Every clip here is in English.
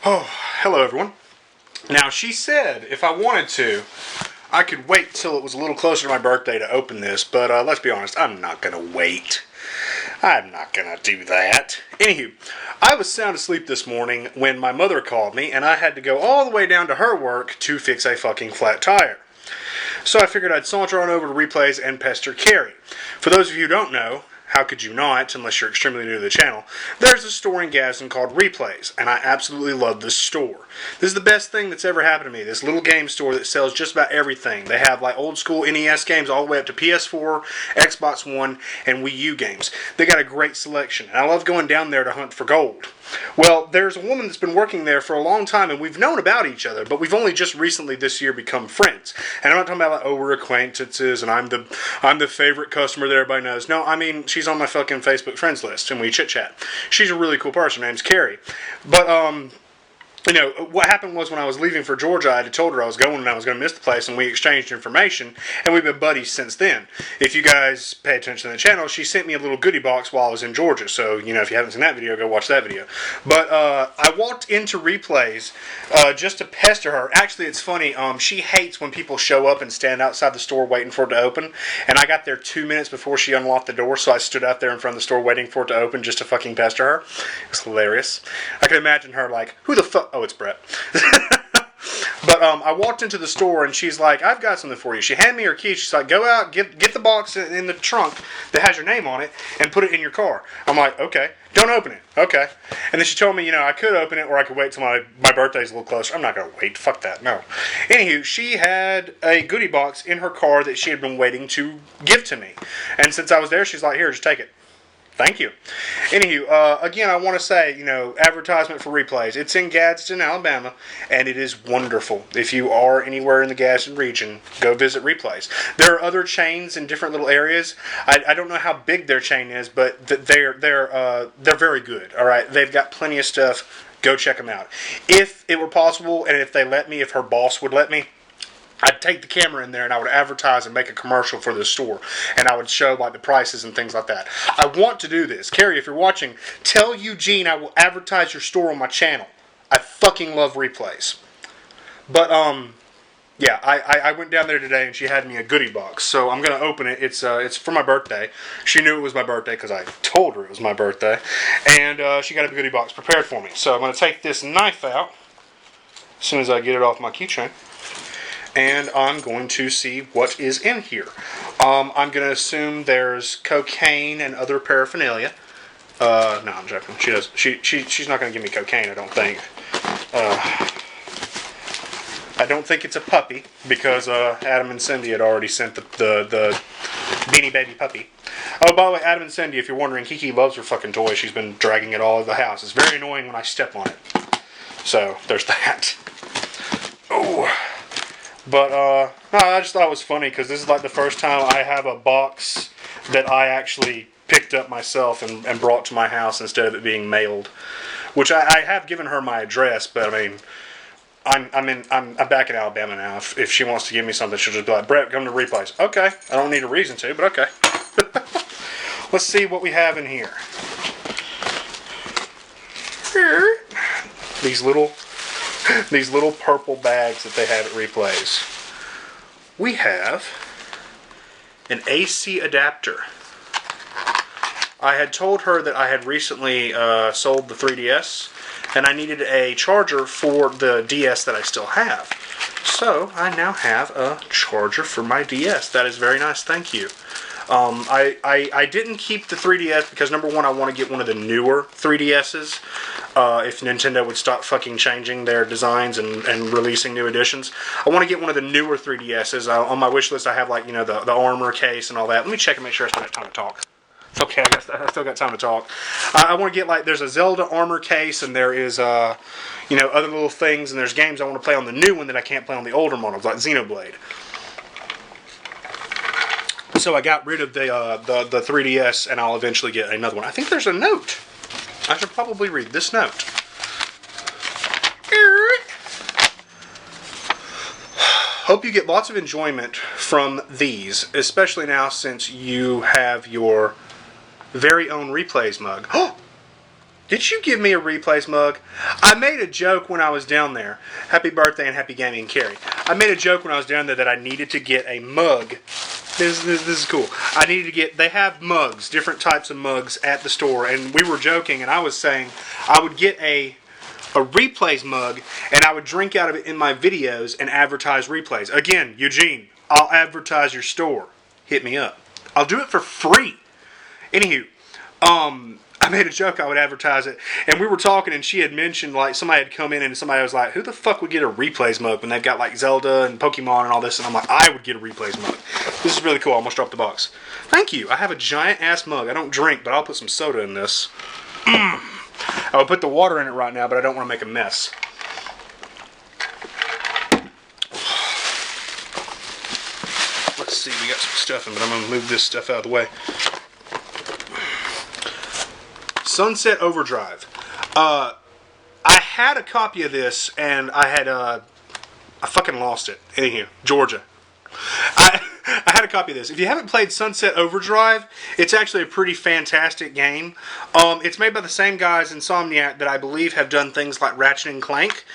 Oh, hello everyone. Now, she said if I wanted to, I could wait till it was a little closer to my birthday to open this, but let's be honest, I'm not going to wait. I'm not going to do that. Anywho, I was sound asleep this morning when my mother called me, and I had to go all the way down to her work to fix a fucking flat tire. So I figured I'd saunter on over to Replays and pester Carrie. For those of you who don't know, how could you not, unless you're extremely new to the channel, there's a store in Gadsden called Replays, and I absolutely love this store. This is the best thing that's ever happened to me, this little game store that sells just about everything. They have like old school NES games all the way up to PS4, Xbox One, and Wii U games. They got a great selection, and I love going down there to hunt for gold. Well, there's a woman that's been working there for a long time, and we've known about each other, but we've only just recently this year become friends. And I'm not talking about like, oh, we're acquaintances, and I'm the favorite customer that everybody knows. No, I mean, she's on my fucking Facebook friends list, and we chit-chat. She's a really cool person. Her name's Carrie. But, you know, what happened was when I was leaving for Georgia, I had told her I was going and I was going to miss the place, and we exchanged information, and we've been buddies since then. If you guys pay attention to the channel, she sent me a little goodie box while I was in Georgia, so, you know, if you haven't seen that video, go watch that video. But I walked into Replays just to pester her. Actually, it's funny, she hates when people show up and stand outside the store waiting for it to open, and I got there 2 minutes before she unlocked the door, so I stood out there in front of the store waiting for it to open just to fucking pester her. It was hilarious. I can imagine her like, who the fuck... Oh, it's Brett. But I walked into the store and she's like, I've got something for you. She handed me her keys. She's like, go out, get the box in the trunk that has your name on it and put it in your car. I'm like, okay. Don't open it. Okay. And then she told me, you know, I could open it or I could wait till my birthday's a little closer. I'm not going to wait. Fuck that. No. Anywho, she had a goodie box in her car that she had been waiting to give to me. And since I was there, she's like, here, just take it. Thank you. Anywho, again, I want to say, you know, advertisement for Replays. It's in Gadsden, Alabama, and it is wonderful. If you are anywhere in the Gadsden region, go visit Replays. There are other chains in different little areas. I don't know how big their chain is, but they're very good. All right, they've got plenty of stuff. Go check them out. If it were possible, and if they let me, if her boss would let me, I'd take the camera in there and I would advertise and make a commercial for the store. And I would show like the prices and things like that. I want to do this. Carrie, if you're watching, tell Eugene I will advertise your store on my channel. I fucking love Replays. But, yeah, I went down there today and she had me a goodie box. So I'm going to open it. It's for my birthday. She knew it was my birthday because I told her it was my birthday. And she got a goodie box prepared for me. So I'm going to take this knife out as soon as I get it off my keychain. And I'm going to see what is in here. I'm going to assume there's cocaine and other paraphernalia. No, I'm joking. She's not going to give me cocaine, I don't think. I don't think it's a puppy, because Adam and Cindy had already sent the Beanie Baby puppy. Oh, by the way, Adam and Cindy, if you're wondering, Kiki loves her fucking toy. She's been dragging it all over the house. It's very annoying when I step on it. So, there's that. Oh. But, no, I just thought it was funny because this is like the first time I have a box that I actually picked up myself and brought to my house instead of it being mailed. Which I have given her my address, but I mean, I'm back in Alabama now. If she wants to give me something, she'll just be like, Brett, come to Replays. Okay. I don't need a reason to, but okay. Let's see what we have in here. These little purple bags that they have at Replays. We have an AC adapter. I had told her that I had recently sold the 3DS, and I needed a charger for the DS that I still have. So, I now have a charger for my DS. That is very nice, thank you. I didn't keep the 3DS because, number one, I want to get one of the newer 3DSs. If Nintendo would stop fucking changing their designs and releasing new editions. I want to get one of the newer 3DSs. On my wish list, I have, like, you know, the armor case and all that. Let me check and make sure I still have time to talk. Okay, I still got time to talk. I want to get, like, there's a Zelda armor case, and there is, you know, other little things, and there's games I want to play on the new one that I can't play on the older models, like Xenoblade. So I got rid of the 3DS, and I'll eventually get another one. I think there's a note. I should probably read this note. Hope you get lots of enjoyment from these, especially now since you have your very own Replays mug. Did you give me a replays mug? I made a joke when I was down there. Happy birthday and happy gaming, Carrie. I made a joke when I was down there that I needed to get a mug. This is cool. I needed to get, they have mugs, different types of mugs at the store, and we were joking, and I was saying I would get a replays mug, and I would drink out of it in my videos and advertise replays. Again, Eugene, I'll advertise your store. Hit me up. I'll do it for free. Anywho, I made a joke I would advertise it, and we were talking, and she had mentioned, like, somebody had come in, and somebody was like, who the fuck would get a replays mug when they've got, like, Zelda and Pokemon and all this, and I'm like, I would get a replays mug. This is really cool. I almost dropped the box. Thank you. I have a giant-ass mug. I don't drink, but I'll put some soda in this. I would put the water in it right now, but I don't want to make a mess. Let's see. We got some stuff in, but I'm going to move this stuff out of the way. Sunset Overdrive. I had a copy of this, and I fucking lost it. Anywho, Georgia. I had a copy of this. If you haven't played Sunset Overdrive, it's actually a pretty fantastic game. It's made by the same guys, Insomniac, that I believe have done things like Ratchet and Clank.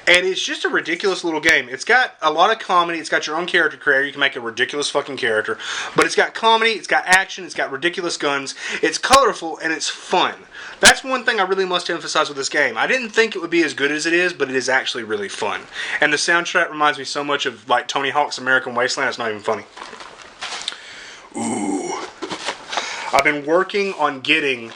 And it's just a ridiculous little game. It's got a lot of comedy. It's got your own character creator. You can make a ridiculous fucking character. But it's got comedy, it's got action, it's got ridiculous guns. It's colorful, and it's fun. That's one thing I really must emphasize with this game. I didn't think it would be as good as it is, but it is actually really fun. And the soundtrack reminds me so much of, like, Tony Hawk's American Wasteland, it's not even funny. Ooh. I've been working on getting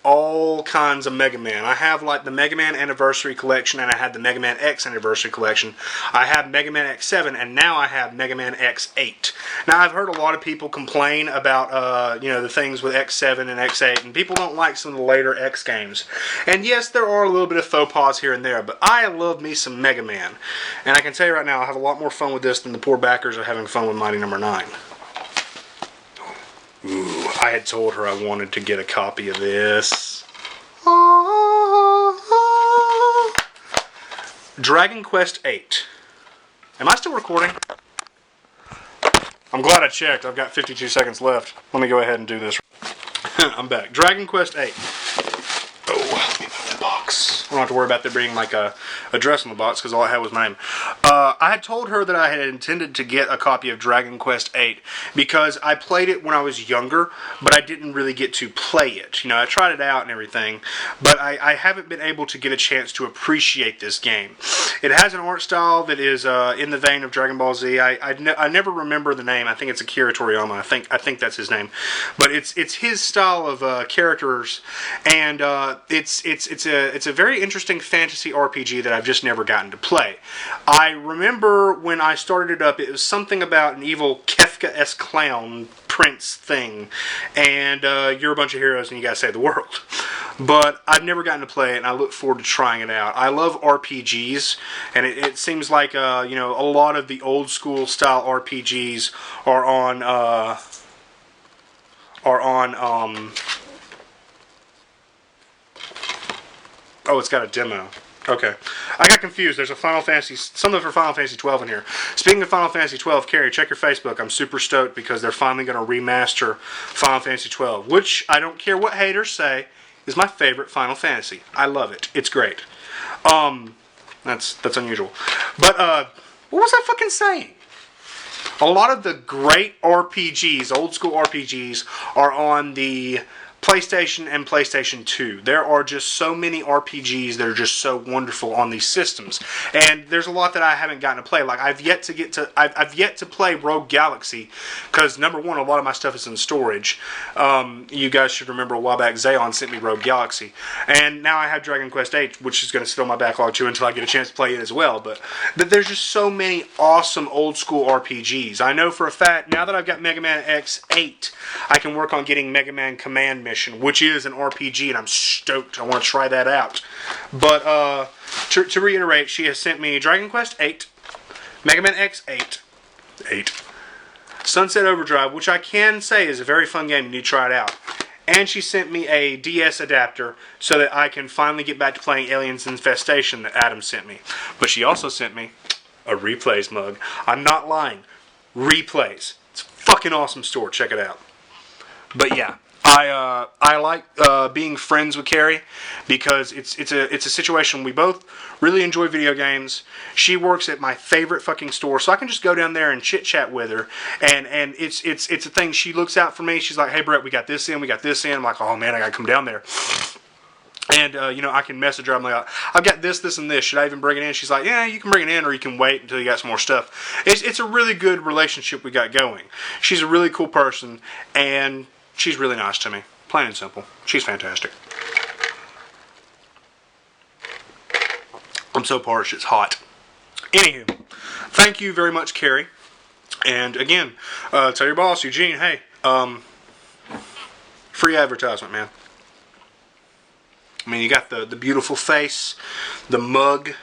all kinds of Mega Man. I have, like, the Mega Man Anniversary Collection, and I had the Mega Man X Anniversary Collection. I have Mega Man X7, and now I have Mega Man X8. Now, I've heard a lot of people complain about, the things with X7 and X8, and people don't like some of the later X games. And yes, there are a little bit of faux pas here and there, but I love me some Mega Man. And I can tell you right now, I have a lot more fun with this than the poor backers are having fun with Mighty No. 9. Ooh, I had told her I wanted to get a copy of this. Dragon Quest VIII. Am I still recording? I'm glad I checked. I've got 52 seconds left. Let me go ahead and do this. I'm back. Dragon Quest VIII. Oh, let me move that box. I don't have to worry about there being like a address on the box because all I had was my name. I had told her that I had intended to get a copy of Dragon Quest VIII because I played it when I was younger, but I didn't really get to play it. You know, I tried it out and everything, but I haven't been able to get a chance to appreciate this game. It has an art style that is in the vein of Dragon Ball Z. I never remember the name. I think it's Akira Toriyama. I think that's his name, but it's his style of characters, and it's a very interesting fantasy RPG that I've just never gotten to play. I remember when I started it up, it was something about an evil Kefka-esque clown prince thing, and you're a bunch of heroes and you gotta save the world. But I've never gotten to play it, and I look forward to trying it out. I love RPGs, and it seems like a lot of the old school style RPGs are on oh, it's got a demo. Okay. I got confused. There's a something for Final Fantasy 12 in here. Speaking of Final Fantasy 12, Carrie, check your Facebook. I'm super stoked because they're finally going to remaster Final Fantasy 12, which I don't care what haters say is my favorite Final Fantasy. I love it. It's great. That's unusual. But what was I fucking saying? A lot of the great RPGs, old school RPGs, are on the PlayStation and PlayStation 2. There are just so many RPGs that are just so wonderful on these systems, and there's a lot that I haven't gotten to play. Like I've yet to play Rogue Galaxy because number one, a lot of my stuff is in storage. You guys should remember a while back Zayon sent me Rogue Galaxy, and now I have Dragon Quest VIII, which is going to sit on my backlog too until I get a chance to play it as well. But there's just so many awesome old school RPGs. I know for a fact now that I've got Mega Man X8, I can work on getting Mega Man Command Mission, which is an RPG, and I'm stoked. I want to try that out. But to reiterate, she has sent me Dragon Quest VIII, Mega Man X8, 8, Sunset Overdrive, which I can say is a very fun game. You need to try it out. And she sent me a DS adapter so that I can finally get back to playing Aliens Infestation that Adam sent me. But she also sent me a Replays mug. I'm not lying. Replays. It's a fucking awesome store. Check it out. But yeah, I like being friends with Carrie because it's a situation we both really enjoy video games. She works at my favorite fucking store, so I can just go down there and chit chat with her. And it's a thing. She looks out for me. She's like, "Hey Brett, we got this in. We got this in." I'm like, "Oh man, I gotta come down there." And, I can message her. I'm like, "I've got this, and this. Should I even bring it in?" She's like, "Yeah, you can bring it in, or you can wait until you got some more stuff." It's a really good relationship we got going. She's a really cool person, and she's really nice to me. Plain and simple. She's fantastic. I'm so parched, it's hot. Anywho, thank you very much, Carrie. And again, tell your boss, Eugene, hey, free advertisement, man. I mean, you got the beautiful face, the mug,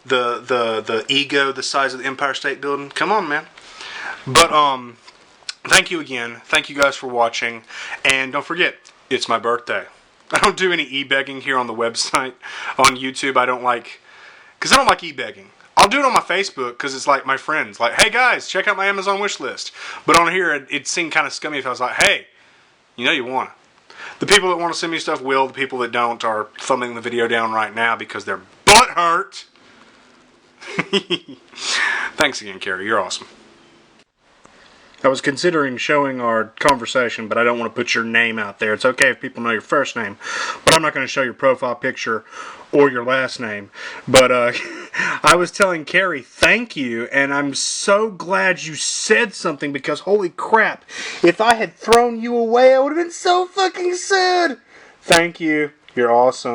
the ego the size of the Empire State Building. Come on, man. But thank you again. Thank you guys for watching. And don't forget, it's my birthday. I don't do any e-begging here on the website. On YouTube, I don't like e-begging. I'll do it on my Facebook because it's like my friends. Like, "Hey guys, check out my Amazon wish list." But on here, it'd seem kind of scummy if I was like, "Hey, you want it." The people that want to send me stuff will. The people that don't are thumbing the video down right now because their butt hurt. Thanks again, Carrie. You're awesome. I was considering showing our conversation, but I don't want to put your name out there. It's okay if people know your first name, but I'm not going to show your profile picture or your last name. But I was telling Carrie, thank you, and I'm so glad you said something because holy crap, if I had thrown you away, I would have been so fucking sad. Thank you. You're awesome.